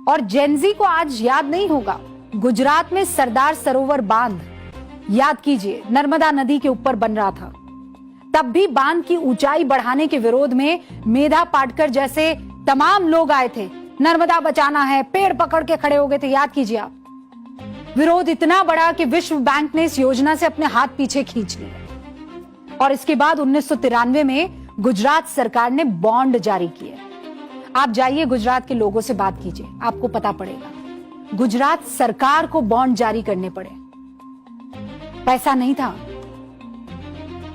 और जेनजी को आज याद नहीं होगा, गुजरात में सरदार सरोवर बांध, याद कीजिए, नर्मदा नदी के ऊपर बन रहा था। तब भी बांध की ऊंचाई बढ़ाने के विरोध में मेधा पाटकर जैसे तमाम लोग आए थे। नर्मदा बचाना है, पेड़ पकड़ के खड़े हो गए थे, याद कीजिए आप। विरोध इतना बड़ा कि विश्व बैंक ने इस योजना से अपने हाथ पीछे खींच लिए और इसके बाद 1993 में गुजरात सरकार ने बॉन्ड जारी किए। आप जाइए गुजरात के लोगों से बात कीजिए, आपको पता पड़ेगा गुजरात सरकार को बॉन्ड जारी करने पड़े। पैसा नहीं था,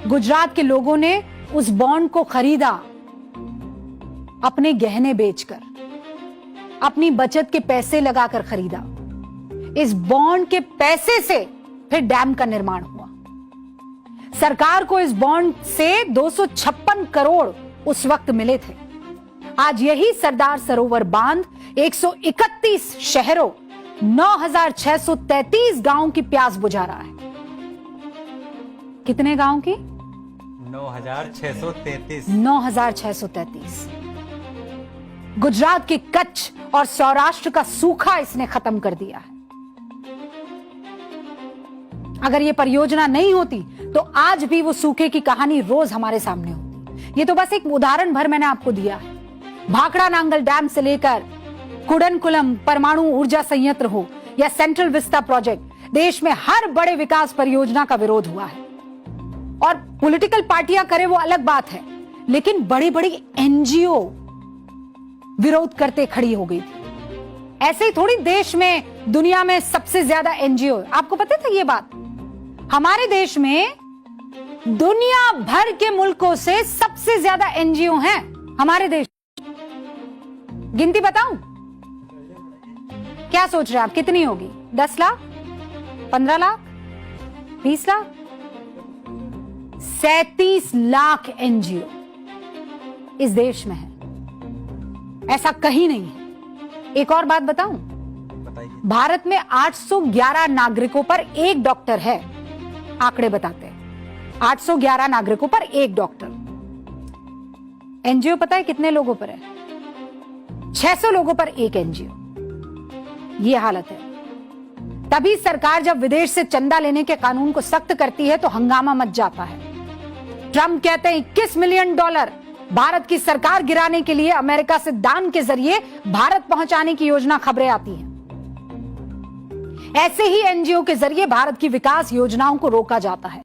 गुजरात के लोगों ने उस बॉन्ड को खरीदा, अपने गहने बेचकर, अपनी बचत के पैसे लगाकर खरीदा। इस बॉन्ड के पैसे से फिर डैम का निर्माण हुआ। सरकार को इस बॉन्ड से 256 करोड़ उस वक्त मिले थे। आज यही सरदार सरोवर बांध 131 शहरों, 9,633 गांवों की प्यास बुझा रहा है। कितने गांव की? 9,633। 9,633। गुजरात के कच्छ और सौराष्ट्र का सूखा इसने खत्म कर दिया है। अगर ये परियोजना नहीं होती तो आज भी वो सूखे की कहानी रोज हमारे सामने होती। ये तो बस एक उदाहरण भर मैंने आपको दिया है। भाखड़ा नांगल डैम से लेकर कुडनकुलम परमाणु ऊर्जा संयंत्र हो या सेंट्रल विस्ता प्रोजेक्ट, देश में हर बड़े विकास परियोजना का विरोध हुआ है। और पॉलिटिकल पार्टियां करें वो अलग बात है, लेकिन बड़ी बड़ी एनजीओ विरोध करते खड़ी हो गई थी। ऐसे ही थोड़ी देश में, दुनिया में सबसे ज्यादा एनजीओ, आपको पता था ये बात? हमारे देश में दुनिया भर के मुल्कों से सबसे ज्यादा एनजीओ हैं हमारे देश। गिनती बताऊं? क्या सोच रहे हैं आप, कितनी होगी? 10 लाख, 15 लाख, 20 लाख, 37 लाख एनजीओ इस देश में है। ऐसा कहीं नहीं है। एक और बात बताऊं? भारत में 811 नागरिकों पर एक डॉक्टर है। आंकड़े बताते हैं 811 नागरिकों पर एक डॉक्टर। एनजीओ पता है कितने लोगों पर है? 600 लोगों पर एक एनजीओ। ये हालत है। तभी सरकार जब विदेश से चंदा लेने के कानून को सख्त करती है तो हंगामा मच जाता है। ट्रंप कहते हैं $21 मिलियन भारत की सरकार गिराने के लिए अमेरिका से दान के जरिए भारत पहुंचाने की योजना खबरें आती हैं। ऐसे ही एनजीओ के जरिए भारत की विकास योजनाओं को रोका जाता है।